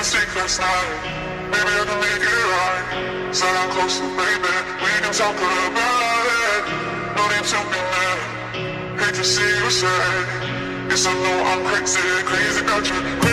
mistake last night. Maybe I can make it right. Sit down closer, baby. We can talk about it. No need to be mad. Hate to see you sad. Yes, I know I'm crazy, crazy about you.